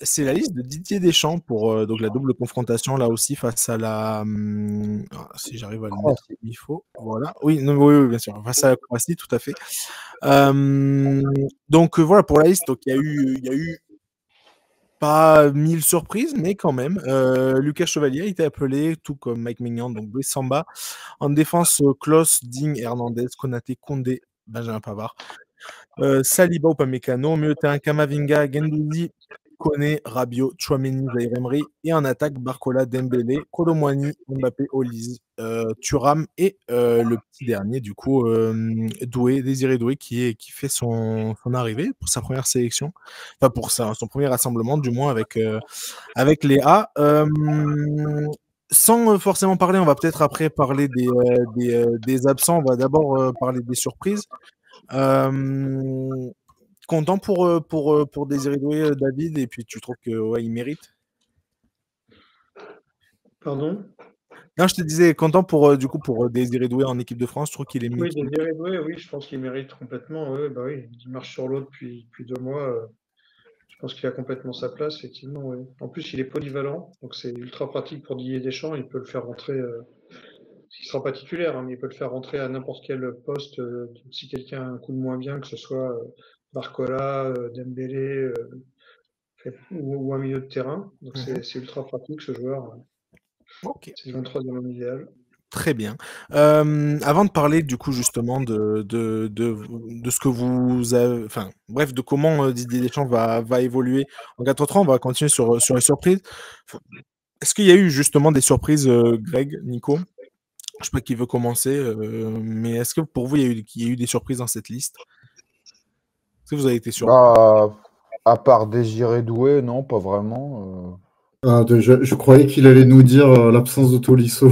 C'est la liste de Didier Deschamps pour donc la double confrontation là aussi face à la. Si j'arrive à le mettre comme il faut. Voilà. Oui, non, oui, bien sûr. Face à la Croatie, tout à fait. Donc voilà pour la liste. Donc il y a eu pas 1000 surprises, mais quand même. Lucas Chevalier a été appelé, tout comme Mike Maignan, donc Brice Samba. En défense, Klose, Digne, Hernandez, Konaté, Condé, Benjamin Pavard. Saliba, Upamecano, au milieu de terrain, Kamavinga, Guendouzi, Koné, Rabiot, Tchouaméni, Zaïre Emery, et en attaque, Barcola, Dembélé, Kolo Muani, Mbappé, Olise, Thuram et le petit dernier, du coup, Désiré Doué, qui fait son arrivée pour sa première sélection, enfin pour son premier rassemblement, du moins avec les A. Sans forcément parler, on va peut-être après parler des absents, on va d'abord parler des surprises. Content pour Désiré Doué, David, et puis tu trouves que ouais, il mérite? Pardon? Non, je te disais content pour Désiré Doué en équipe de France, je trouve qu'il est Oui, mérite. Désiré Doué, oui, je pense qu'il mérite complètement. Oui, bah oui, il marche sur l'eau depuis 2 mois. Je pense qu'il a complètement sa place, effectivement. Oui. En plus, il est polyvalent, donc c'est ultra pratique pour Didier Deschamps. Il peut le faire rentrer, il sera pas titulaire, hein, mais il peut le faire rentrer à n'importe quel poste. Si quelqu'un a un coup de moins bien, que ce soit Barcola, Dembélé ou un milieu de terrain. Donc c'est ultra pratique ce joueur. Ok. C'est le 23e homme idéal. Très bien. Avant de parler du coup justement de ce que vous avez, enfin bref, de comment Didier Deschamps va évoluer en 4-3, on va continuer sur les surprises. Est-ce qu'il y a eu justement des surprises, Greg, Nico? Je sais pas qui veut commencer, mais est-ce que pour vous, il y a eu des surprises dans cette liste? Est-ce que vous avez été surpris? Bah, à part Désiré Doué, non, pas vraiment. Je croyais qu'il allait nous dire l'absence de Tolisso.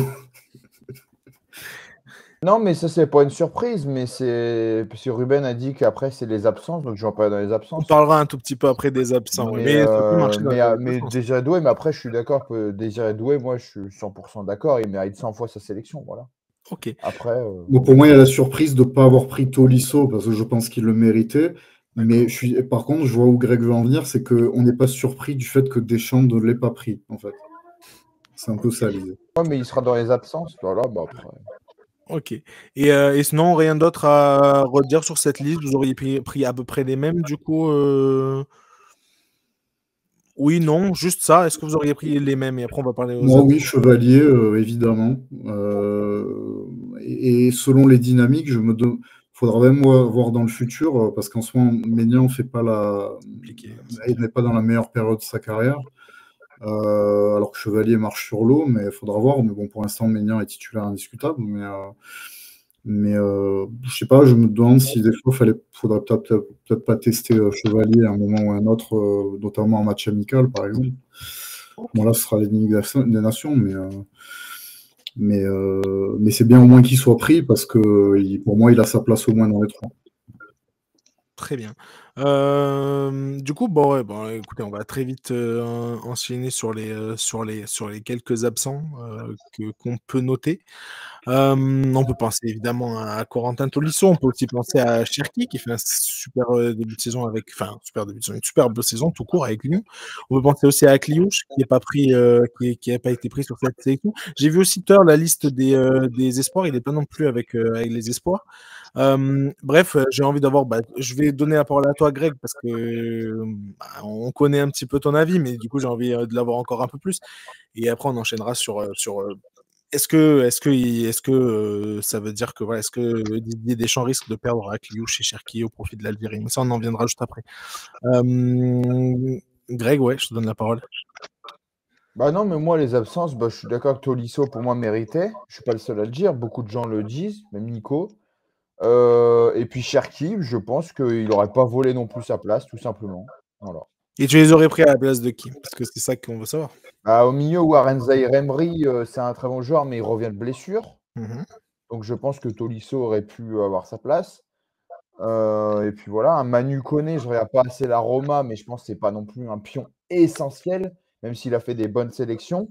Non, mais ça, c'est pas une surprise, mais c'est. Parce que Ruben a dit qu'après, c'est les absences, donc je vais pas dans les On absences. parlera un tout petit peu après des absents, ouais. Mais ça peut marcher dans mais sens. Désiré Doué, mais après, je suis d'accord que Désiré Doué, moi, je suis 100% d'accord, il mérite 100 fois sa sélection, voilà. Ok. Après. Bon, pour moi, il y a la surprise de ne pas avoir pris Tolisso parce que je pense qu'il le méritait. Mais par contre, je vois où Greg veut en venir, c'est qu'on n'est pas surpris du fait que Deschamps ne l'ait pas pris, en fait. C'est un peu ça l'idée. Ouais, mais il sera dans les absences, voilà, bah après. Ok. Et sinon, rien d'autre à redire sur cette liste? Vous auriez pris à peu près les mêmes, du coup? Oui, non, juste ça. Est-ce que vous auriez pris les mêmes? Et après, on va parler aux Moi, autres. oui, Chevalier, évidemment. Et selon les dynamiques, faudra même voir dans le futur, parce qu'en ce moment, Maignan n'est pas dans la meilleure période de sa carrière. Alors que Chevalier marche sur l'eau, mais il faudra voir. Mais bon, pour l'instant, Maignan est titulaire indiscutable. Mais je sais pas, je me demande si des fois, faudrait peut-être pas tester Chevalier à un moment ou à un autre, notamment en match amical, par exemple. Bon, là, ce sera les Ligue des Nations, mais c'est bien au moins qu'il soit pris parce que pour moi, il a sa place au moins dans les trois. Très bien. Du coup, bon, ouais, bon, écoutez, on va très vite enchaîner sur les quelques absents qu'on peut noter. On peut penser évidemment à Corentin Tolisso, on peut aussi penser à Cherki qui fait un super début de saison super début de saison, une superbe saison tout court avec Lyon. On peut penser aussi à Akliouche qui n'est pas pris, qui a pas été pris sur cette sélection. J'ai vu aussi tout à l'heure la liste des espoirs, il n'est pas non plus avec les espoirs. Bref, j'ai envie d'avoir. Je vais donner la parole à toi, Greg, parce que on connaît un petit peu ton avis, mais du coup, j'ai envie de l'avoir encore un peu plus. Et après, on enchaînera sur est-ce que ça veut dire que voilà, est-ce que Didier Deschamps risque de perdre Akliouche et Cherki au profit de l'Algérie? Mais ça, on en viendra juste après. Greg, ouais, je te donne la parole. Bah non, mais moi, les absences, bah, je suis d'accord que Tolisso, pour moi, méritait. Je suis pas le seul à le dire. Beaucoup de gens le disent, même Nico. Et puis Cherki, je pense qu'il n'aurait pas volé non plus sa place, tout simplement. Voilà. Et tu les aurais pris à la place de qui? Parce que c'est ça qu'on veut savoir. Bah, au milieu, Warren Zaïre-Emery, c'est un très bon joueur, mais il revient de blessure. Donc je pense que Tolisso aurait pu avoir sa place. Et puis voilà, un Manu Koné, je ne regarde pas assez la Roma, mais je pense que ce n'est pas non plus un pion essentiel, même s'il a fait des bonnes sélections.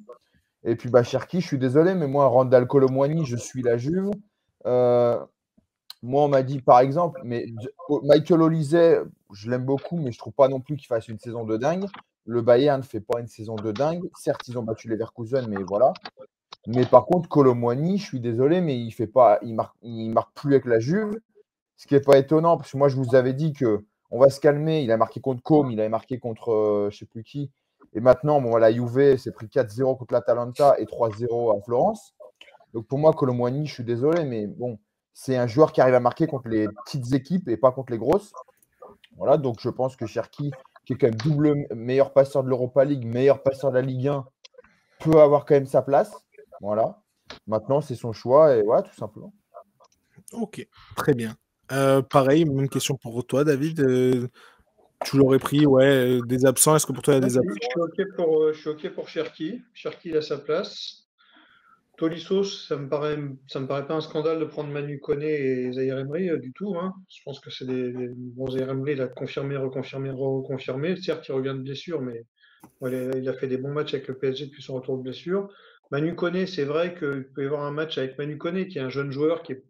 Et puis bah, Cherki, je suis désolé, mais moi, Randal Kolo Muani, je suis la Juve. Moi, on m'a dit, par exemple, mais Michael Olise, je l'aime beaucoup, mais je ne trouve pas non plus qu'il fasse une saison de dingue. le Bayern ne fait pas une saison de dingue. Certes, ils ont battu les Leverkusen, mais voilà. Mais par contre, Kolo Muani, je suis désolé, mais il marque plus avec la Juve. Ce qui n'est pas étonnant, parce que moi, je vous avais dit qu'on va se calmer. Il a marqué contre Côme, il avait marqué contre je ne sais plus qui. Et maintenant, bon, la Juve s'est pris 4-0 contre l'Atalanta et 3-0 à Florence. Donc pour moi, Kolo Muani, je suis désolé, mais bon, c'est un joueur qui arrive à marquer contre les petites équipes et pas contre les grosses. Voilà, donc je pense que Cherki, qui est quand même double meilleur passeur de l'Europa League, meilleur passeur de la Ligue 1, peut avoir quand même sa place. Voilà. Maintenant, c'est son choix et voilà, tout simplement. Ok, très bien. Pareil, même question pour toi, David. Tu l'aurais pris, des absents. Est-ce que pour toi, il y a des absents? Je suis OK pour Cherki. Cherki, il a sa place. Tolisso, ça me paraît pas un scandale de prendre Manu Koné et Zahir Emery du tout. Hein. Je pense que c'est des bons. Zahir Emery, il a confirmé, reconfirmé. Certes, il revient de blessure, mais il a fait des bons matchs avec le PSG depuis son retour de blessure. Manu Koné, c'est vrai qu'il peut y avoir un match avec Manu Koné, qui est un jeune joueur qui est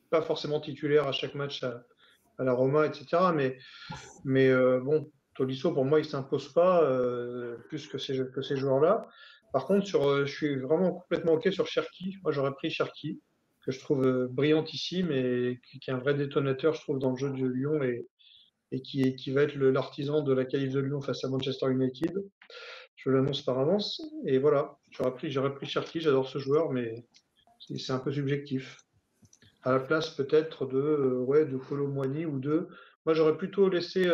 pas forcément titulaire à chaque match à la Roma, etc. Mais bon, Tolisso, pour moi, il ne s'impose pas plus que ces joueurs-là. Par contre, je suis vraiment complètement OK sur Cherki. Moi, j'aurais pris Cherki, que je trouve brillantissime et qui est un vrai détonateur, je trouve, dans le jeu de Lyon et qui va être l'artisan de la qualif de Lyon face à Manchester United. Je l'annonce par avance. Et voilà, j'aurais pris Cherki, j'adore ce joueur, mais c'est un peu subjectif. À la place peut-être de Kolo Muani ou de. Moi, j'aurais plutôt laissé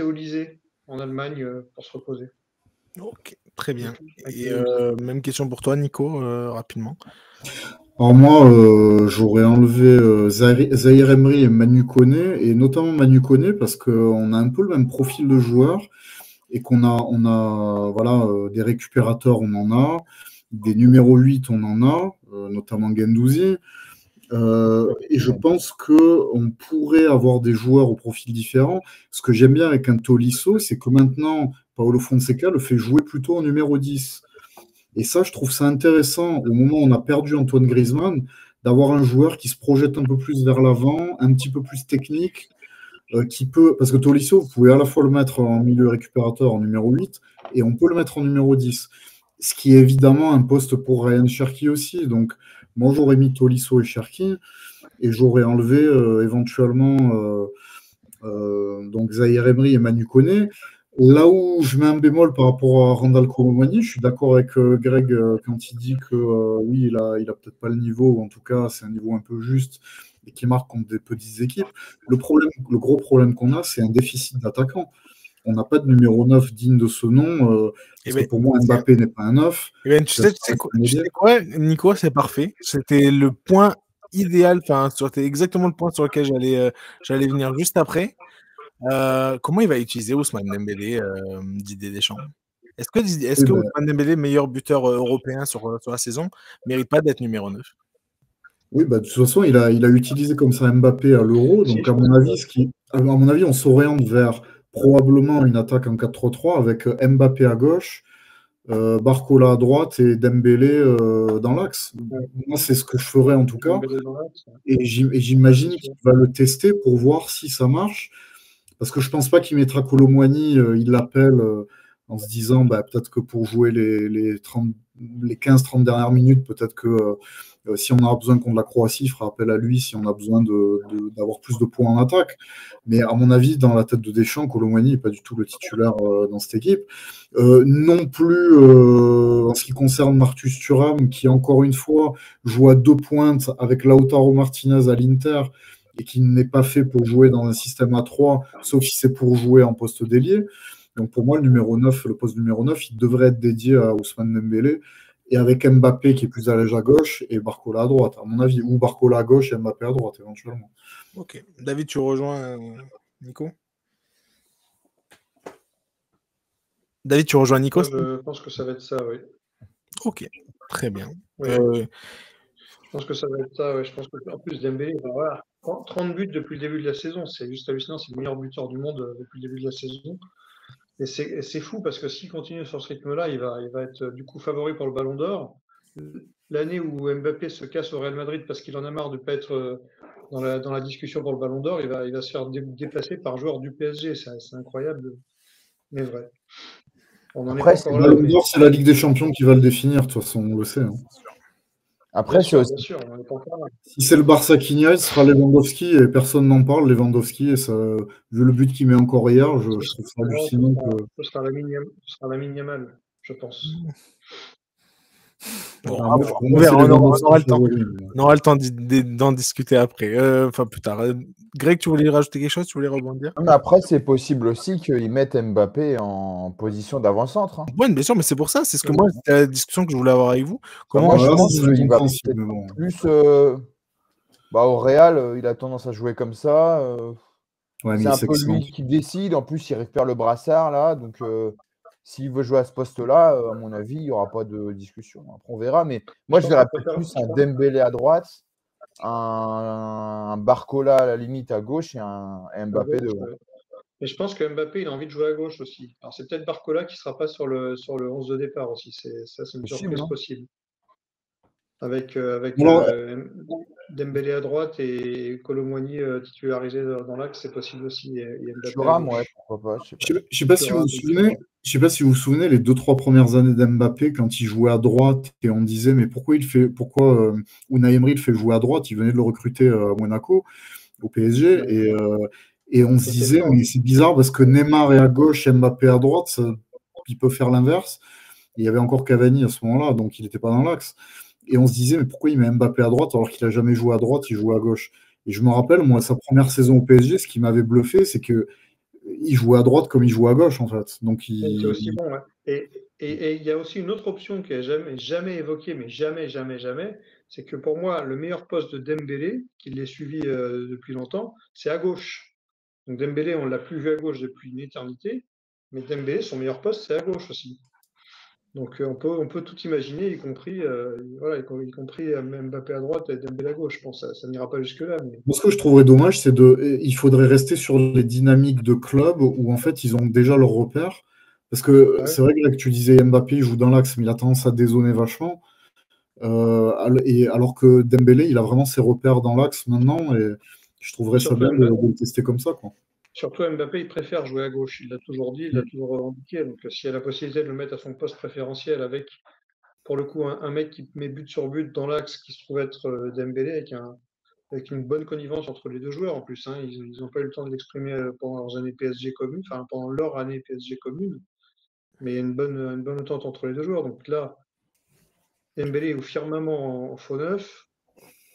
Olysée en Allemagne pour se reposer. Ok, très bien. Et même question pour toi, Nico, rapidement. Alors moi, j'aurais enlevé Zahir Emery et Manu Koné, et notamment Manu Koné parce qu'on a un peu le même profil de joueur et qu'on a voilà, des récupérateurs, on en a, des numéros 8, on en a, notamment Guendouzi. Et je pense qu'on pourrait avoir des joueurs au profil différent. Ce que j'aime bien avec un Tolisso, c'est que maintenant, Paolo Fonseca le fait jouer plutôt en numéro 10. Et ça, je trouve ça intéressant, au moment où on a perdu Antoine Griezmann, d'avoir un joueur qui se projette un peu plus vers l'avant, un petit peu plus technique, qui peut. Parce que Tolisso, vous pouvez à la fois le mettre en milieu récupérateur en numéro 8, et on peut le mettre en numéro 10. Ce qui est évidemment un poste pour Ryan Cherki aussi. Donc, moi, j'aurais mis Tolisso et Cherki, et j'aurais enlevé éventuellement donc Zahir Emery et Manu Koné. Là où je mets un bémol par rapport à Randal Kolo Muani, je suis d'accord avec Greg quand il dit que oui, il a peut-être pas le niveau, ou en tout cas, c'est un niveau un peu juste et qui marque contre des petites équipes. Le gros problème qu'on a, c'est un déficit d'attaquants. On n'a pas de numéro 9 digne de ce nom. Parce que pour moi, Mbappé n'est pas un 9. Tu sais quoi, Nico, c'est parfait. C'était le point idéal, c'était exactement le point sur lequel j'allais venir juste après. Comment il va utiliser Ousmane Dembélé, Didier Deschamps? Est-ce que Ousmane Dembélé, meilleur buteur européen sur la saison, mérite pas d'être numéro 9? Oui, de toute façon, il a utilisé comme ça Mbappé à l'Euro. Donc, à mon avis, on s'oriente vers probablement une attaque en 4-3-3 avec Mbappé à gauche, Barcola à droite et Dembélé dans l'axe. Moi, c'est ce que je ferais en tout cas. Et j'imagine qu'il va le tester pour voir si ça marche. Parce que je pense pas qu'il mettra Kolo Muani, il l'appelle en se disant peut-être que pour jouer les 15-30 dernières minutes, peut-être que si on a besoin contre la Croatie, il fera appel à lui si on a besoin d'avoir plus de points en attaque. Mais à mon avis, dans la tête de Deschamps, Kolo Muani n'est pas du tout le titulaire dans cette équipe. Non plus en ce qui concerne Marcus Thuram, qui encore une fois joue à 2 pointes avec Lautaro Martinez à l'Inter, et qui n'est pas fait pour jouer dans un système à 3, sauf si c'est pour jouer en poste d'ailier. Donc pour moi, le poste numéro 9, il devrait être dédié à Ousmane Dembélé, et avec Mbappé qui est plus à l'aise à gauche, et Barcola à droite, à mon avis, ou Barcola à gauche et Mbappé à droite, éventuellement. Ok. David, tu rejoins Nico? David, tu rejoins Nico? Je pense que ça va être ça, oui. Ok, très bien. Oui. Je pense que ça va être ça, je pense qu'en plus, Dembélé, 30 buts depuis le début de la saison, c'est juste hallucinant, c'est le meilleur buteur du monde depuis le début de la saison. Et c'est fou parce que s'il continue sur ce rythme-là, il va être du coup favori pour le Ballon d'Or. L'année où Mbappé se casse au Real Madrid parce qu'il en a marre de ne pas être dans la discussion pour le Ballon d'Or, il va se faire déplacer par joueur du PSG. C'est incroyable mais vrai. On en est Après, pas c'est encore là. Ballon d'Or, c'est la Ligue des Champions qui va le définir, de toute façon, on le sait. Hein. Après, c'est bien aussi. sûr, on en est pas encore là. Si c'est le Barça qui n'y aille, ce sera Lewandowski et personne n'en parle. Lewandowski, et ça, vu le but qu'il met encore hier, je trouve ça hallucinant. Ce sera Lamine Yamal, je pense. Bon, Ah, moi, on verra, on aura le temps. favori, On aura le temps d'en discuter après. Enfin, plus tard. Greg, tu voulais rajouter quelque chose? Tu voulais rebondir? Mais après, c'est possible aussi qu'ils mettent Mbappé en position d'avant-centre. Hein. Oui, bien sûr, mais c'est pour ça. C'est ce que moi, c'était la discussion que je voulais avoir avec vous. Comment Comment je Voilà, pense c'est qu'il va compréhensible, peut-être mais bon. plus au Real, il a tendance à jouer comme ça. Ouais, mais C'est il un peu s'accent. lui qui décide. En plus, il récupère le brassard là. Donc, s'il veut jouer à ce poste-là, à mon avis, il n'y aura pas de discussion. Après, on verra. Mais moi, je verrais peut-être plus un Dembélé à droite, un Barcola à la limite à gauche et un Mbappé devant. Mais je pense que Mbappé, il a envie de jouer à gauche aussi. Alors, c'est peut-être Barcola qui ne sera pas sur le 11 de départ aussi. C'est une surprise possible. Avec Dembélé à droite et Colomboigny titularisé dans l'axe, c'est possible aussi. Et Mbappé Thuram, ouais, pourquoi pas. Je sais pas si vous vous souvenez. Je sais pas si vous vous souvenez les 2-3 premières années d'Mbappé quand il jouait à droite et on disait mais pourquoi Unai Emery le fait jouer à droite, il venait de le recruter à Monaco au PSG et on se disait mais c'est bizarre parce que Neymar est à gauche et Mbappé à droite, il peut faire l'inverse. Il y avait encore Cavani à ce moment-là donc il n'était pas dans l'axe. Et on se disait, mais pourquoi il met Mbappé à droite alors qu'il n'a jamais joué à droite, il joue à gauche. Et je me rappelle, moi, sa première saison au PSG, ce qui m'avait bluffé, c'est qu'il jouait à droite comme il joue à gauche, en fait. Donc, c'est aussi bon, ouais. Et il y a aussi une autre option qui n'est jamais évoquée, mais jamais, c'est que pour moi, le meilleur poste de Dembélé, qui l'ait suivi depuis longtemps, c'est à gauche. Donc Dembélé, on ne l'a plus vu à gauche depuis une éternité, mais Dembélé, son meilleur poste, c'est à gauche aussi. Donc on peut tout imaginer, y compris Mbappé à droite et Dembélé à gauche. Je pense que ça n'ira pas jusque-là. Mais... Ce que je trouverais dommage, c'est il faudrait rester sur les dynamiques de club où en fait ils ont déjà leur repère. Parce que c'est vrai que tu disais Mbappé il joue dans l'axe, mais il a tendance à dézoner vachement. Alors que Dembélé, il a vraiment ses repères dans l'axe maintenant, et je trouverais ça bien de le tester comme ça, quoi. Surtout Mbappé, il préfère jouer à gauche. Il l'a toujours dit, il l'a toujours revendiqué. Donc s'il y a la possibilité de le mettre à son poste préférentiel avec, pour le coup, un mec qui met but sur but dans l'axe, qui se trouve être Dembélé, avec une bonne connivence entre les deux joueurs en plus. Hein. Ils n'ont pas eu le temps de l'exprimer pendant leurs années PSG communes, enfin pendant leur année PSG commune. Mais il y a une bonne entente entre les deux joueurs. Donc là, Dembélé est au firmament en faux neuf.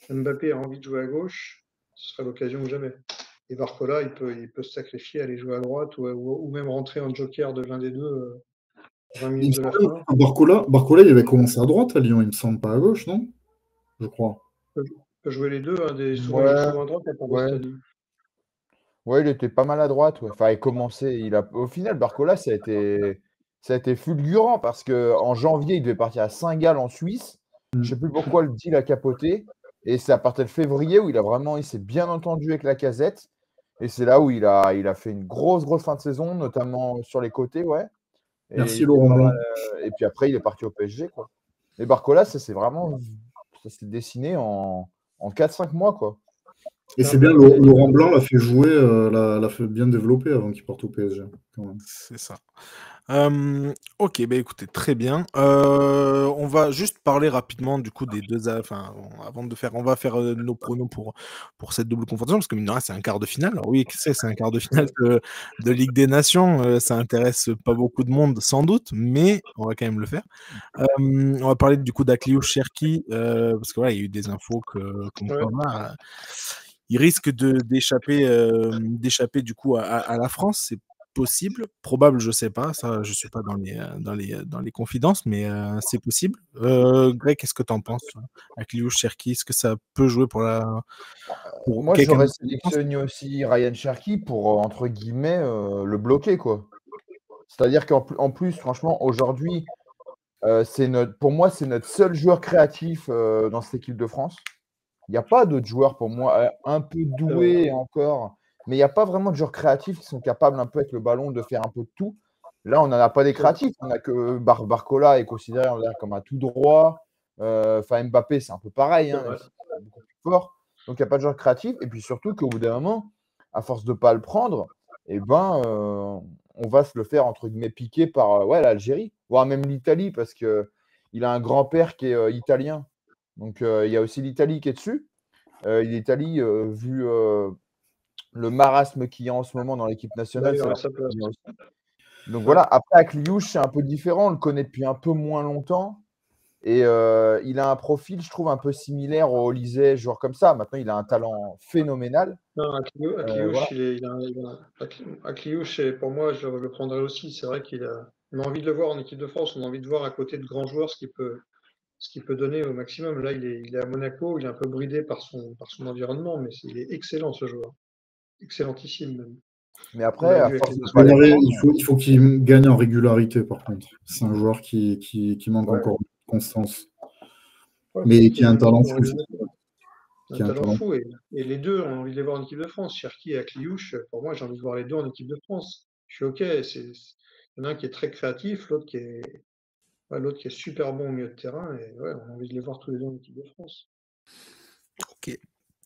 Mbappé a envie de jouer à gauche. Ce sera l'occasion ou jamais. Et Barcola, il peut se sacrifier, aller jouer à droite ou même rentrer en joker de l'un des deux 20 minutes de la fin. Barcola, il avait commencé à droite à Lyon, il me semble, pas à gauche, non? Je crois. Il peut jouer les deux, souvent à droite et pas Ouais, il était pas mal à droite. Ouais. Enfin, il commençait. Au final, Barcola, ça a été fulgurant parce qu'en janvier, il devait partir à Saint-Gall en Suisse. Je ne sais plus pourquoi le deal a capoté. Et c'est à partir de février où il s'est bien entendu avec Lacazette. Et c'est là où il a fait une grosse fin de saison, notamment sur les côtés, ouais. Merci Laurent. Et puis après, il est parti au PSG, quoi. Et Barcola, ça s'est dessiné en 4-5 mois, quoi. Et c'est bien, Laurent Blanc l'a fait jouer, l'a fait bien développer avant qu'il parte au PSG. C'est ça. Ok, bah écoutez, très bien. On va juste parler rapidement du coup des deux. Enfin, avant de faire, on va faire nos pronos pour cette double confrontation parce que mine de rien, c'est un quart de finale. Alors oui, c'est un quart de finale de Ligue des Nations. Ça intéresse pas beaucoup de monde sans doute, mais on va quand même le faire. On va parler du coup d'Akliouche Cherki parce que voilà, il y a eu des infos il risque d'échapper du coup à la France. C'est possible, probable, je sais pas, ça, je suis pas dans les confidences, mais c'est possible. Greg, qu'est-ce que tu en penses Akliouche Cherki? Est-ce que ça peut jouer pour moi, j'aurais sélectionné aussi Ryan Cherki pour, entre guillemets, le bloquer, quoi. C'est-à-dire qu'en plus, franchement, aujourd'hui, pour moi, c'est notre seul joueur créatif dans cette équipe de France. Il n'y a pas d'autres joueurs, pour moi, un peu doués encore, mais il n'y a pas vraiment de joueurs créatifs qui sont capables, un peu avec le ballon, de faire un peu de tout. Là, on n'en a pas des créatifs. On a que Barcola est considéré comme un tout droit. Mbappé, c'est un peu pareil, hein, c'est beaucoup plus fort. Donc, il n'y a pas de joueurs créatifs. Et puis surtout qu'au bout d'un moment, à force de ne pas le prendre, on va se le faire, entre guillemets, piquer par l'Algérie, voire même l'Italie, parce qu'il a un grand-père qui est italien. Donc, il y a aussi l'Italie qui est dessus. L'Italie, vu le marasme qu'il y a en ce moment dans l'équipe nationale, ça leur fait bien aussi. Donc voilà, après, Akliouche, c'est un peu différent. On le connaît depuis un peu moins longtemps. Et il a un profil, je trouve, un peu similaire au Olysée, joueur comme ça. Maintenant, il a un talent phénoménal. Non, Akliouche, pour moi, je le prendrais aussi. C'est vrai on a envie de le voir en équipe de France. On a envie de voir à côté de grands joueurs ce qu'il peut donner au maximum. Là, il est à Monaco. Il est un peu bridé par son environnement, mais il est excellent, ce joueur. Excellentissime, même. Mais après, il faut qu'il gagne en régularité, par contre. C'est un joueur qui manque encore de constance. Mais qui a un talent fou. Et les deux, on a envie de les voir en équipe de France. Cherki et Akliouche, pour moi, j'ai envie de voir les deux en équipe de France. Je suis OK. Il y en a un qui est très créatif, l'autre qui est super bon au milieu de terrain. Et ouais, on a envie de les voir tous les deux en équipe de France. Ok,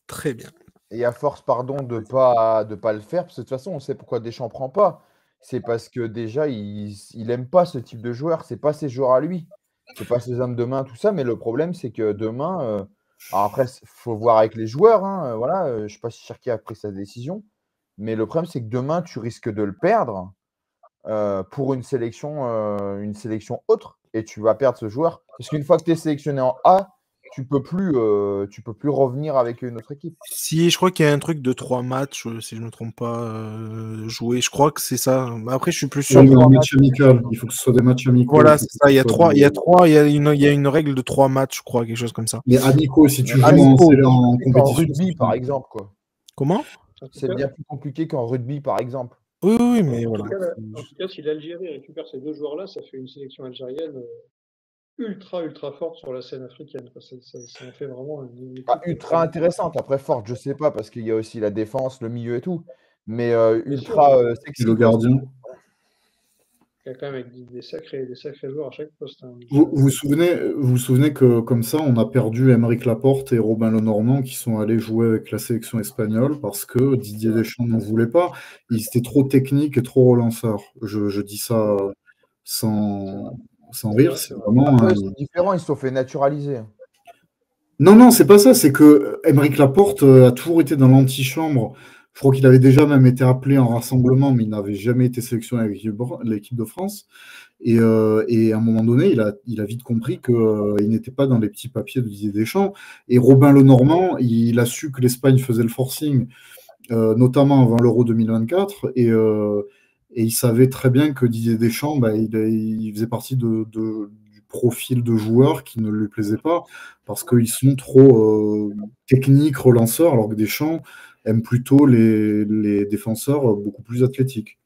très bien. Et à force, pardon, de pas le faire, parce que de toute façon, on sait pourquoi Deschamps prend pas. C'est parce que déjà, il aime pas ce type de joueur. C'est pas ses joueurs à lui. C'est pas ses hommes de main, tout ça. Mais le problème, c'est que demain, alors après, il faut voir avec les joueurs. Je ne sais pas si Cherki a pris sa décision. Mais le problème, c'est que demain, tu risques de le perdre pour une sélection autre. Et tu vas perdre ce joueur. Parce qu'une fois que tu es sélectionné en A, tu peux plus revenir avec une autre équipe. Si, je crois qu'il y a un truc de 3 matchs, si je ne me trompe pas, joués. Je crois que c'est ça. Après, je suis plus sûr. Oui, mais en match amical. Il faut que ce soit des matchs amicaux. Voilà, c'est ça. Il y a une règle de 3 matchs, je crois, quelque chose comme ça. Mais amicaux, si tu joues en compétition. En rugby, par exemple, quoi. Comment ? C'est bien plus compliqué qu'en rugby, par exemple. Oui, mais voilà. En tout cas, si l'Algérie récupère ces deux joueurs-là, ça fait une sélection algérienne ultra forte sur la scène africaine. Ça en fait vraiment une ultra intéressante. Après, forte, je sais pas, parce qu'il y a aussi la défense, le milieu et tout. Mais ultra sexy. Le gardien. Il y a quand même des sacrés joueurs à chaque poste. Vous vous souvenez que comme ça, on a perdu Aymeric Laporte et Robin Lenormand qui sont allés jouer avec la sélection espagnole parce que Didier Deschamps n'en voulait pas. Ils étaient trop techniques et trop relanceurs. Je dis ça sans rire. C'est vraiment. Après, c'est différent, ils se sont fait naturaliser. Non, c'est pas ça. C'est que Aymeric Laporte a toujours été dans l'antichambre. Je crois qu'il avait déjà même été appelé en rassemblement, mais il n'avait jamais été sélectionné avec l'équipe de France. Et à un moment donné, il a vite compris qu'il n'était pas dans les petits papiers de Didier Deschamps. Et Robin Lenormand, il a su que l'Espagne faisait le forcing, notamment avant l'Euro 2024. Et il savait très bien que Didier Deschamps, il faisait partie du profil de joueurs qui ne lui plaisait pas, parce qu'ils sont trop techniques, relanceurs, alors que Deschamps aime plutôt les défenseurs beaucoup plus athlétiques.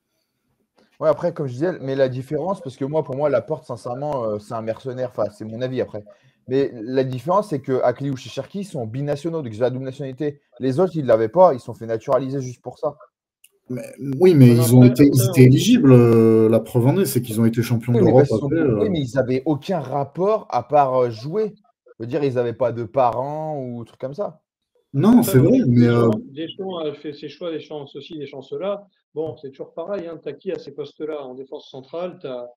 Ouais, après, comme je disais, mais la différence, parce que pour moi, Laporte, sincèrement, c'est un mercenaire. Enfin, c'est mon avis après. Mais la différence, c'est que Akliouche et Cherki sont binationaux, donc ils ont la double nationalité. Les autres, ils ne l'avaient pas, ils se sont fait naturaliser juste pour ça. Oui, mais ils étaient éligibles. La preuve en est, c'est qu'ils ont été champions d'Europe. Oui, mais ils n'avaient aucun rapport à part jouer. Je veux dire, ils n'avaient pas de parents ou trucs comme ça. Non, c'est vrai, mais. Deschamps a fait ses choix, Deschamps ceci, Deschamps cela. Bon, c'est toujours pareil. T'as qui à ces postes-là en défense centrale? T'as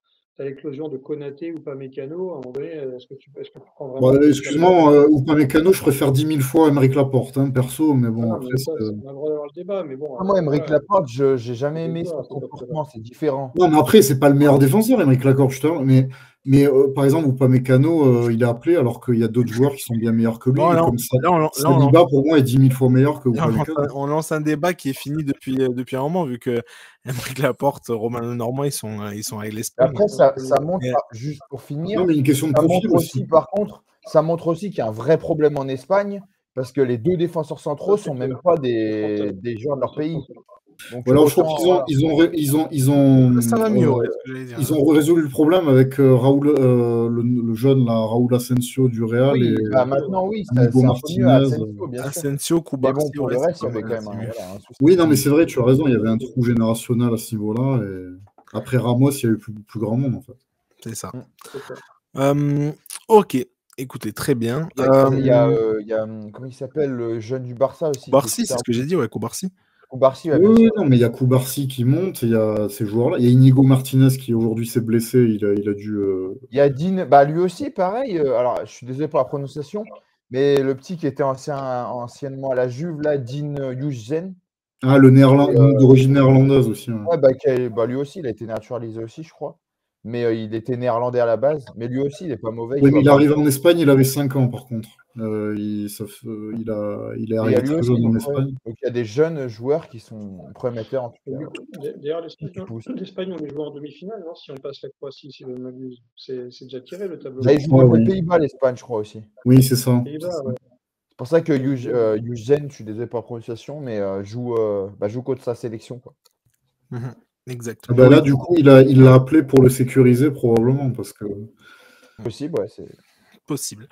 l'éclosion de Konaté ou Upamecano. À un moment donné, est-ce que tu prends vraiment. Excuse-moi, Upamecano, je préfère 10 000 fois Aymeric Laporte, perso, mais bon. Après, c'est pas le droit d'avoir le débat, mais bon. Moi, Aymeric Laporte, je n'ai jamais aimé son comportement, c'est différent. Non, mais après, c'est pas le meilleur défenseur, Aymeric Laporte, mais par exemple, Upamecano, il est appelé alors qu'il y a d'autres joueurs qui sont bien meilleurs que lui. Saliba, pour moi, est 10 000 fois meilleur que Upamecano. On lance un débat qui est fini depuis un moment, vu que Aymeric Laporte, Romain Lenormand, ils sont avec l'Espagne. Après, ça montre, juste pour finir, non, mais une question de profil aussi. Par contre, ça montre aussi qu'il y a un vrai problème en Espagne, parce que les deux défenseurs centraux ne sont même pas des joueurs de leur pays. Donc, alors, je crois qu'ils ont ça va mieux, ouais, ce que j'allais dire. Ils ont résolu le problème avec Raoul, le jeune là, Raoul Asensio du Real. Oui, et maintenant, oui, c'est un peu mieux Asensio, bien sûr. Asensio, Koubarsi, pour le reste, il y avait quand même un souci. Oui, non, mais c'est vrai, tu as raison, il y avait un trou générationnel à ce niveau-là. Et après Ramos, il y a eu plus grand monde, en fait. C'est ça. Ok, écoutez, très bien. Il y a comment il s'appelle, le jeune du Barça aussi. Koubarsi, c'est ce que j'ai dit, ouais, Koubarsi. Koubarsi, ouais, Oui, bien oui, sûr. non, mais il y a Koubarsi qui monte, il y a ces joueurs-là. Il y a Inigo Martinez qui aujourd'hui s'est blessé, il a dû. Il y a Dean, bah, lui aussi, pareil. Alors, je suis désolé pour la prononciation, mais le petit qui était anciennement à la Juve, là, Dean Huijsen. Ah, d'origine néerlandaise aussi. Ouais. Ouais, bah, lui aussi, il a été naturalisé aussi, je crois. Mais il était néerlandais à la base. Mais lui aussi, il n'est pas mauvais. Oui, Il mais doit il est avoir... arrivé en Espagne, il avait 5 ans par contre. Il est Mais il y a arrivé lui très aussi, jeune en donc, Espagne. donc il y a des jeunes joueurs qui sont prometteurs en tout cas. D'ailleurs, Qui poussent. l'Espagne, on les joue en demi-finale, non? Si on passe la Croatie, si je ne m'abuse. C'est déjà tiré le tableau. Là, ils jouent crois, contre les oui. Pays-Bas, l'Espagne, je crois aussi. Oui, c'est ça. Pays-Bas, ouais. C'est pour ça que Huijsen, je suis désolé pour la prononciation, mais joue contre sa sélection, quoi. Exact. Ah bah là, du coup, il l'a appelé pour le sécuriser probablement parce que. Possible, ouais, c'est Possible.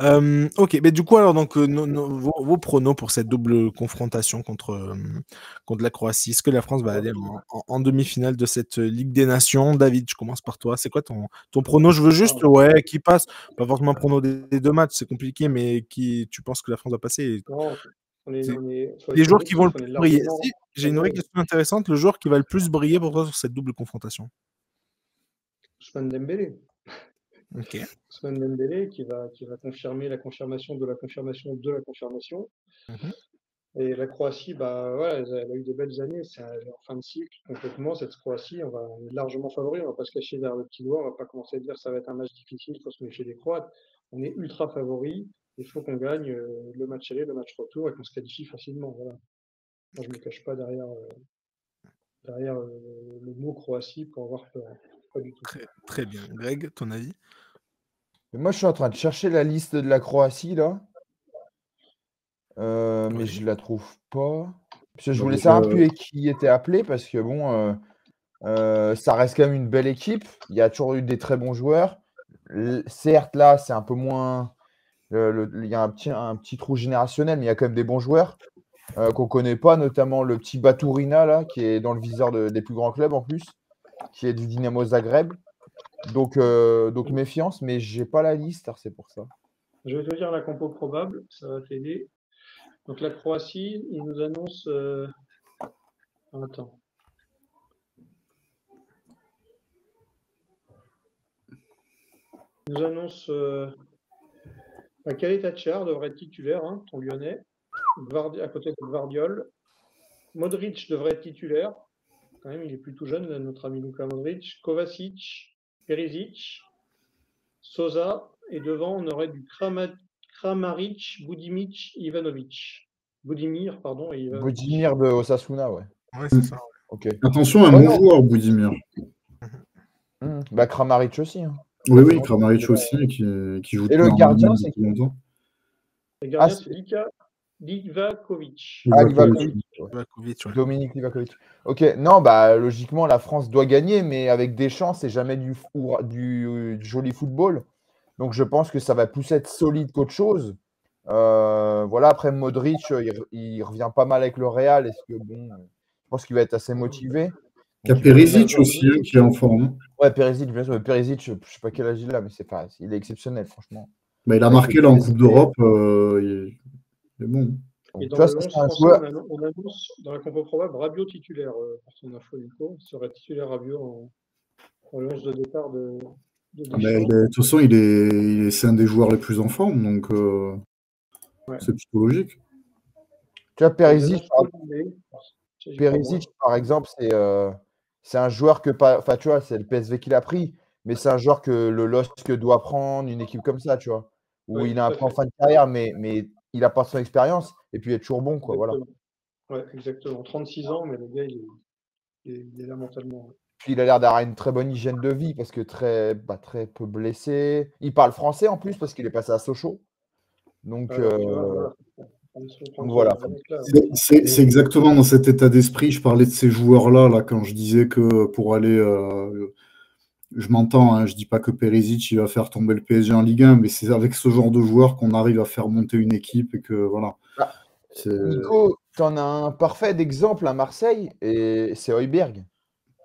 Ok, mais du coup, alors, donc, vos pronos pour cette double confrontation contre la Croatie. Est-ce que la France va aller en demi-finale de cette Ligue des Nations? David, je commence par toi. C'est quoi ton prono? Je veux juste, qui passe. Pas forcément un prono des deux matchs, c'est compliqué, mais qui tu penses que la France va passer? Non, les joueurs qui vont le plus briller. Si, j'ai une vraie question intéressante. Le joueur qui va le plus briller pour toi sur cette double confrontation? Ousmane Dembélé. Ok. Ousmane Dembélé qui va confirmer la confirmation de la confirmation de la confirmation. Et la Croatie, bah voilà, elle a eu de belles années, c'est en fin de cycle complètement. Cette Croatie, on est largement favori, on va pas se cacher derrière le petit doigt, on va pas commencer à dire que ça va être un match difficile, il faut se méfier des Croates. On est ultra favori, il faut qu'on gagne le match aller, le match retour et qu'on se qualifie facilement. Voilà. Moi, je me cache pas derrière le mot Croatie pour avoir peur. Pas du tout. Très bien. Greg, ton avis? Moi, je suis en train de chercher la liste de la Croatie, là. Mais je la trouve pas. Parce que je voulais savoir un peu qui était appelé, parce que bon, ça reste quand même une belle équipe. Il y a toujours eu des très bons joueurs. Certes, là, c'est un peu moins. Il y a un petit trou générationnel, mais il y a quand même des bons joueurs qu'on ne connaît pas, notamment le petit Baturina, là, qui est dans le viseur des plus grands clubs en plus, qui est du Dinamo Zagreb. Donc méfiance, mais j'ai pas la liste, c'est pour ça. Je vais te dire la compo probable, ça va t'aider. Donc la Croatie, il nous annonce. Attends. Il nous annonce. Khaled Tachar devrait être titulaire, hein, ton Lyonnais, à côté de Gvardiol. Modric devrait être titulaire. Quand même, il est plutôt jeune, notre ami Luka Modric. Kovacic, Perisic, Sosa. Et devant, on aurait du Kramaric, Budimir, Ivanovic. Budimir, pardon. Et Ivanovic. Budimir de Osasuna, ouais. Ouais, c'est ça. Ok. Attention, un bon joueur, Budimir. Bah, Kramaric aussi. Hein. Oui, Kramaric aussi, qui joue et le gardien, c'est depuis longtemps. Le gardien, c'est Livakovic. Livakovic, ouais. Dominique Livakovic. Ok, non, bah logiquement, la France doit gagner, mais avec Deschamps, c'est jamais du joli football. Donc je pense que ça va plus être solide qu'autre chose. Voilà, après Modric, il revient pas mal avec le Real. Est-ce que bon, je pense qu'il va être assez motivé. Il y a Perisic aussi, qui est en forme. Ouais, Perisic, bien sûr. Perisic, je sais pas quel âge il a, mais il est exceptionnel, franchement. Bah, il a marqué là en Coupe d'Europe. Il est bon. Et dans le 11 français, on annonce dans la compo probable Rabiot titulaire, pour son info, Nico. Il serait titulaire Rabiot en 11 de départ de Deschamps. De toute façon, c'est un des joueurs les plus en forme, donc c'est plutôt logique. Tu vois, Perisic, par exemple, c'est un joueur que enfin, tu vois, c'est le PSV qui l'a pris, mais c'est un joueur que le LOSC doit prendre, une équipe comme ça, tu vois, où il a un peu en fin de carrière, mais il a pas son expérience, et puis il est toujours bon, quoi, voilà. Ouais, exactement. 36 ans, mais le gars, il est là mentalement. Puis il a l'air d'avoir une très bonne hygiène de vie, parce que très peu blessé. Il parle français en plus, parce qu'il est passé à Sochaux. Donc, voilà. C'est exactement dans cet état d'esprit. Je parlais de ces joueurs-là là, quand je disais que pour aller. Je m'entends, hein, je dis pas que Perisic il va faire tomber le PSG en Ligue 1, mais c'est avec ce genre de joueurs qu'on arrive à faire monter une équipe et que voilà. Nico, tu en as un parfait exemple à Marseille, et c'est Højbjerg.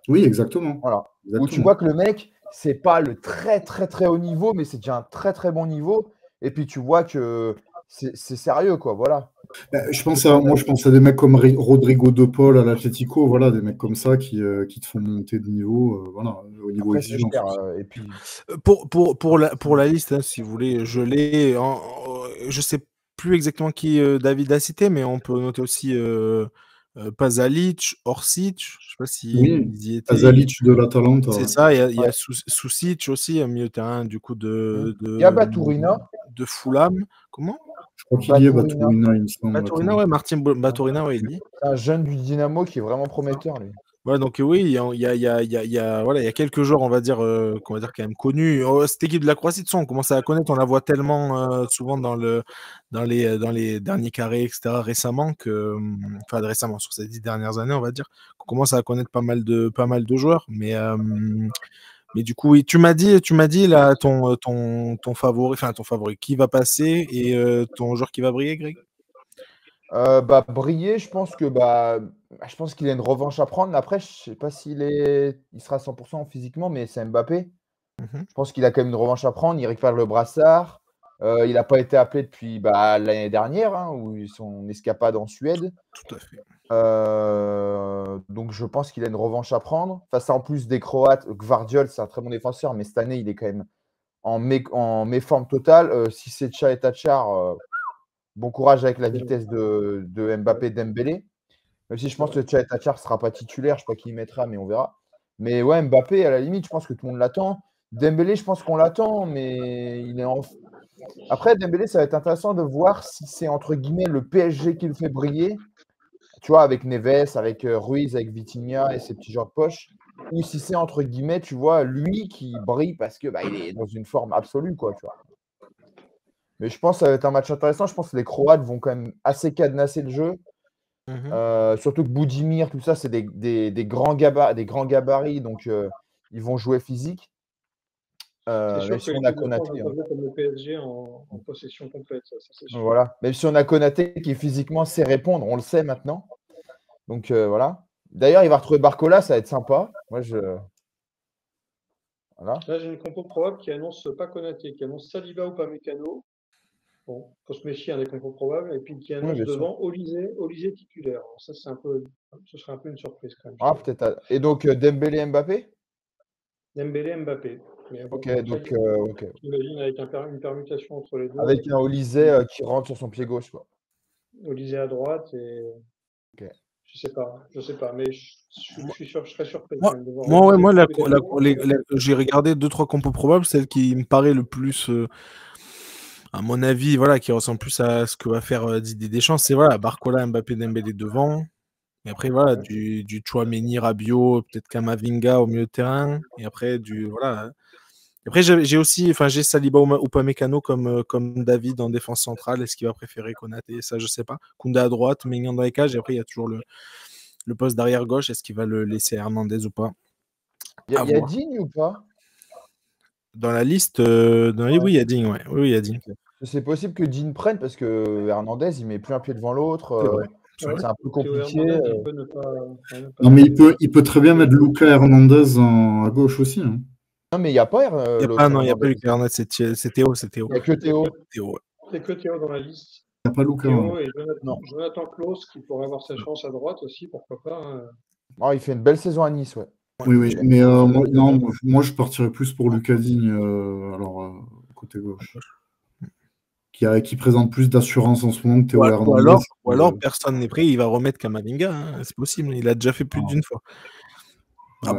Oui, exactement. Voilà. Où tu vois que le mec, c'est pas le très très très haut niveau, mais c'est déjà un très très bon niveau. Et puis tu vois que c'est sérieux, quoi. Voilà. Moi, je pense à des mecs comme Rodrigo De Paul à l'Atlético, voilà, des mecs comme ça qui te font monter de niveau, voilà, au niveau Après, c'est exigence. cher, et puis... Pour la liste, hein, si vous voulez, je l'ai. Je sais plus exactement qui David a cité, mais on peut noter aussi Pasalic, Orsic. Je sais pas si Oui, ils y étaient. Pasalic de l'Atalanta. C'est ça, il y a Susic aussi, un milieu de terrain du coup Il y a Baturina. de Fulham. Comment? Je crois qu'il y est Baturina, il me semble. Baturina, ouais, Martin Baturina, ouais, il y est. C'est un jeune du Dynamo qui est vraiment prometteur, lui. Ouais, donc oui, il y a quelques joueurs, on va dire quand même connus. Cette équipe de la Croatie, de toute façon, on commence à la connaître, on la voit tellement souvent dans les derniers carrés, etc. récemment récemment, sur ces 10 dernières années, on va dire, qu'on commence à connaître pas mal de joueurs. Mais du coup, oui, tu m'as dit là ton favori qui va passer et ton joueur qui va briller, Greg? Briller, je pense qu'il a une revanche à prendre. Après, je sais pas il sera 100% physiquement, mais c'est Mbappé. Je pense qu'il a quand même une revanche à prendre. Il récupère le brassard. Il n'a pas été appelé depuis l'année dernière, hein, où son escapade en Suède. Tout à fait. Donc je pense qu'il a une revanche à prendre. Face à en plus des Croates, Gvardiol, c'est un très bon défenseur, mais cette année, il est quand même en méforme totale. Si c'est Tcha et Tachar, bon courage avec la vitesse de Mbappé Dembélé. Même si je pense que Tcha et Tachar ne sera pas titulaire, je ne sais pas qui il mettra, mais on verra. Mais ouais, Mbappé, à la limite, je pense que tout le monde l'attend. Dembélé, je pense qu'on l'attend, mais il est Après, Dembélé, ça va être intéressant de voir si c'est entre guillemets le PSG qui le fait briller, tu vois, avec Neves, avec Ruiz, avec Vitinha et ses petits joueurs de poche, ou si c'est entre guillemets, tu vois, lui qui brille parce que il est dans une forme absolue, quoi, tu vois. Mais je pense que ça va être un match intéressant. Je pense que les Croates vont quand même assez cadenasser le jeu. Surtout que Budimir, tout ça, c'est des grands gabarits, donc ils vont jouer physique. C'est sûr même que si on a l'équipe de France Konaté. va pas jouer comme le PSG en possession complète, ça c'est sûr. Voilà. Même si on a Konaté qui physiquement sait répondre, on le sait maintenant. Donc voilà. D'ailleurs, il va retrouver Barcola, ça va être sympa. Voilà. Là, j'ai une compo probable qui annonce pas Konaté, qui annonce Saliba ou Upamecano. Bon, faut se méfier des compos probables, et puis qui annonce devant Olysée titulaire. Alors ça, ce serait un peu une surprise quand même. Ah, peut-être. Et donc Dembélé, Mbappé? Dembélé, Mbappé. Mais bon, ok. J'imagine avec une permutation entre les deux. Avec un Olysée qui rentre sur son pied gauche, quoi. Olysée à droite et. Ok. Je sais pas, mais je serais surpris quand même de voir. Moi, j'ai regardé 2-3 compos probables, celle qui me paraît le plus, à mon avis, voilà, qui ressemble plus à ce que va faire Didier Deschamps, c'est Barcola, Mbappé, Dembélé devant. Et après, voilà, du Tchouaméni, Rabiot, peut-être Kamavinga au milieu de terrain. Et après, Après, j'ai Saliba ou Upamecano comme David en défense centrale. Est-ce qu'il va préférer Konaté? Ça, je sais pas. Koundé à droite, Maignan dans les cages. Et après, il y a toujours le poste d'arrière gauche. Est-ce qu'il va le laisser à Hernandez ou pas? Il y a Digne ou pas? Dans la liste, oui, il y a Digne. Ouais. Oui, il y a Digne. C'est possible que Digne prenne parce que Hernandez, il met plus un pied devant l'autre. C'est un peu compliqué. Non, mais il peut très bien mettre Lucas Hernandez à gauche aussi. Hein. Non, mais il n'y a pas l'autre. Non, il n'y a pas Lucas Hernandez, c'est Théo. Il n'y a que Théo. C'est que Théo dans la liste. Il n'y a pas Lucas. Théo et Jonathan Klaus qui pourrait avoir sa chance à droite aussi, pourquoi pas. Oh, il fait une belle saison à Nice, ouais. Oui, mais moi je partirais plus pour Lucas Digne, côté gauche. Qui présente plus d'assurance en ce moment que Théo Hernandez. Ou alors personne n'est prêt, il va remettre Kamavinga, hein, c'est possible, il a déjà fait plus d'une fois.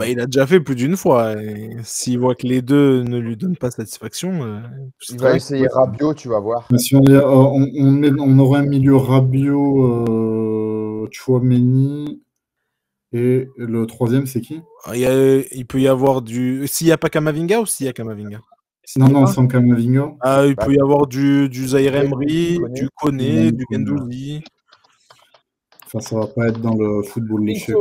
Il a déjà fait plus d'une fois. S'il voit que les deux ne lui donnent pas satisfaction, il va essayer Rabiot, tu vas voir. Mais si on aurait un milieu Rabiot, Tchouaméni, et le troisième, c'est qui? Il peut y avoir s'il n'y a pas Kamavinga ou s'il y a Kamavinga? Non, sans Kamavinga. Il peut y avoir du Zaïre Emery, du Koné, du Guendouzi. Enfin, ça va pas être dans le football léché.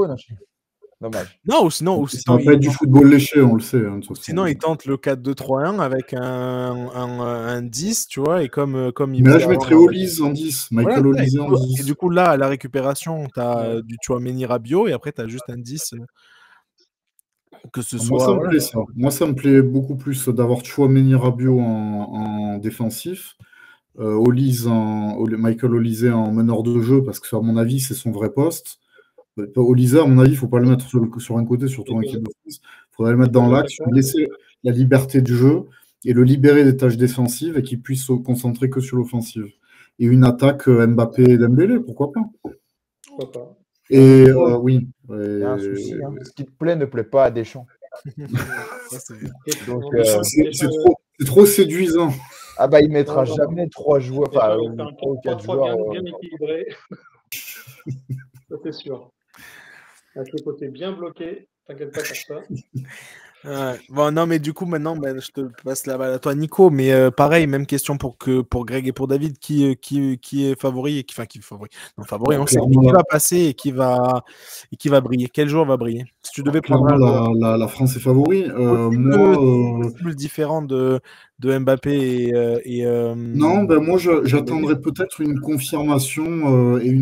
Dommage. Non, sinon ça va pas être du football léché, on le sait. Hein, sinon, il tente le 4-2-3-1 avec un 10, tu vois, et comme il. Mais là, je mettrais Olise en 10, Michael Olise en 10. Et du coup, là, à la récupération, tu as du Tchouaméni Rabiot, et après, tu as juste un 10. Que ce soit. Moi, ça me plaît, ça. Moi, ça me plaît beaucoup plus d'avoir Tchouaméni Rabiot en défensif Michael Olise en meneur de jeu, parce que à mon avis, c'est son vrai poste. Olise, à mon avis, il ne faut pas le mettre sur un côté, surtout en équipe de France. Il faudrait le mettre dans l'axe, lui laisser la liberté du jeu et le libérer des tâches défensives et qu'il puisse se concentrer que sur l'offensive. Et une attaque Mbappé et Dembélé, pourquoi pas? Pourquoi pas? Et oui. Il y a un souci. Ce qui te plaît ne plaît pas à Deschamps. C'est trop séduisant. Ah bah il mettra jamais 3 joueurs, enfin 3 ou 4 joueurs. Bien équilibré. Ça c'est sûr. Avec le côté bien bloqué, t'inquiète pas pour ça. Bon, non, mais du coup, maintenant, je te passe la balle à toi, Nico. Mais pareil, même question pour Greg et pour David. Qui est favori qui est favori. Non, favori, on sait qui va passer et qui va briller. Quel joueur va briller? Si tu devais prendre la France est favori. Plus différent de Mbappé et non, moi j'attendrais peut-être une confirmation et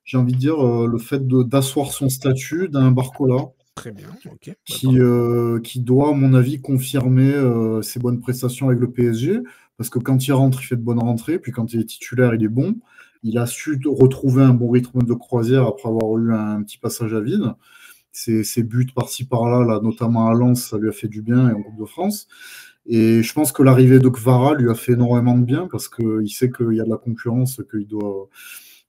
j'ai envie de dire le fait d'asseoir son statut d'un Barcola. Très bien, ok. Qui doit, à mon avis, confirmer ses bonnes prestations avec le PSG, parce que quand il rentre, il fait de bonnes rentrées, puis quand il est titulaire, il est bon. Il a su retrouver un bon rythme de croisière après avoir eu un petit passage à vide. Ses buts par-ci par-là, notamment à Lens, ça lui a fait du bien et en Coupe de France. Et je pense que l'arrivée de Kvara lui a fait énormément de bien, parce qu'il sait qu'il y a de la concurrence, qu'il doit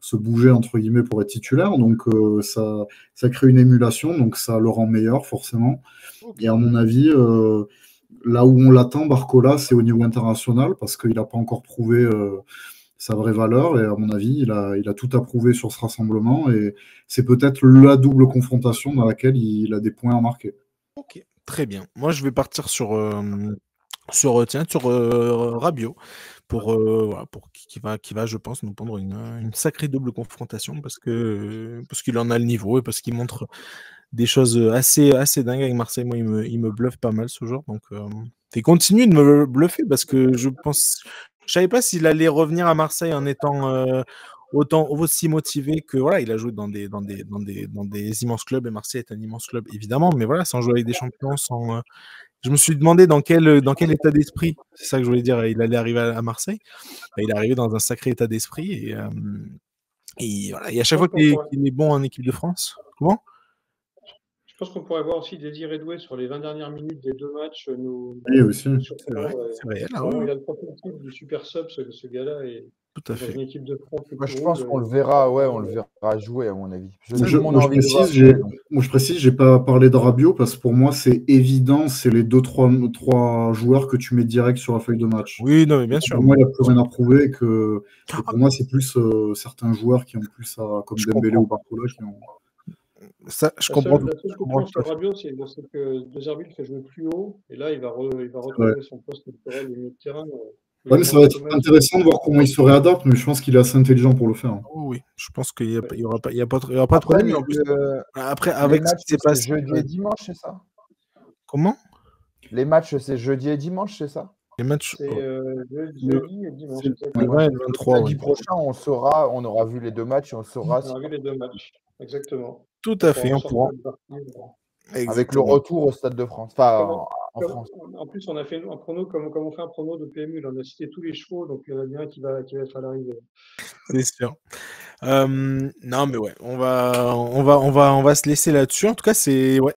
se bouger entre guillemets pour être titulaire, donc ça crée une émulation, donc ça le rend meilleur forcément. Et à mon avis, là où on l'attend, Barcola, c'est au niveau international, parce qu'il n'a pas encore prouvé sa vraie valeur, et à mon avis, il a tout à prouver sur ce rassemblement, et c'est peut-être la double confrontation dans laquelle il a des points à marquer. Ok, très bien. Moi, je vais partir sur Rabiot. Pour qui va, je pense, nous prendre une sacrée double confrontation parce qu'il en a le niveau et parce qu'il montre des choses assez dingues avec Marseille. Moi, il me bluffe pas mal ce joueur. Donc, il continue de me bluffer parce que je savais pas s'il allait revenir à Marseille en étant autant aussi motivé que voilà, il a joué dans des immenses clubs et Marseille est un immense club évidemment, mais voilà, sans jouer avec des champions, je me suis demandé dans quel état d'esprit, c'est ça que je voulais dire, il allait arriver à Marseille. Il est arrivé dans un sacré état d'esprit et voilà. Et à chaque fois qu'il est bon en équipe de France. Comment? Je pense qu'on pourrait voir aussi Désiré Doué sur les 20 dernières minutes des 2 matchs. Oui, aussi. C'est vrai. Il a le profil du super sub, ce gars-là. Et tout à fait. Une équipe de France. Moi, je pense qu'on le verra, on le verra jouer, à mon avis. Je précise, j'ai pas parlé de Rabiot parce que pour moi, c'est évident, c'est les 2-3 joueurs que tu mets direct sur la feuille de match. Oui, non, mais bien sûr. Pour moi, il n'a plus rien à prouver. Pour moi, c'est plus certains joueurs qui ont plus comme Dembélé ou Barcola qui ont. Ça, je comprends. La seule concurrence sur Rabiot, c'est que De Zerbi fait jouer plus haut et là, il va retrouver son poste naturel au milieu de terrain. Ouais, mais ça va être intéressant de voir comment il se réadapte, mais je pense qu'il est assez intelligent pour le faire. Oui, je pense qu'il n'y aura pas de problème. Après, avec ce qui s'est passé. Jeudi et dimanche, c'est ça? Comment? Les matchs, c'est jeudi et dimanche, c'est ça? Les matchs. C'est jeudi et dimanche. Ouais, le 23. Lundi prochain, on aura vu les 2 matchs et on saura. On aura vu les 2 matchs, exactement. Tout à fait, on pourra. Avec le retour au Stade de France. Enfin, en France. En plus, on a fait un prono comme on fait un prono de PMU. Là, on a cité tous les chevaux, donc il y en a bien qui va être à l'arrivée. C'est sûr. Non, mais ouais, on va se laisser là-dessus. En tout cas, c'est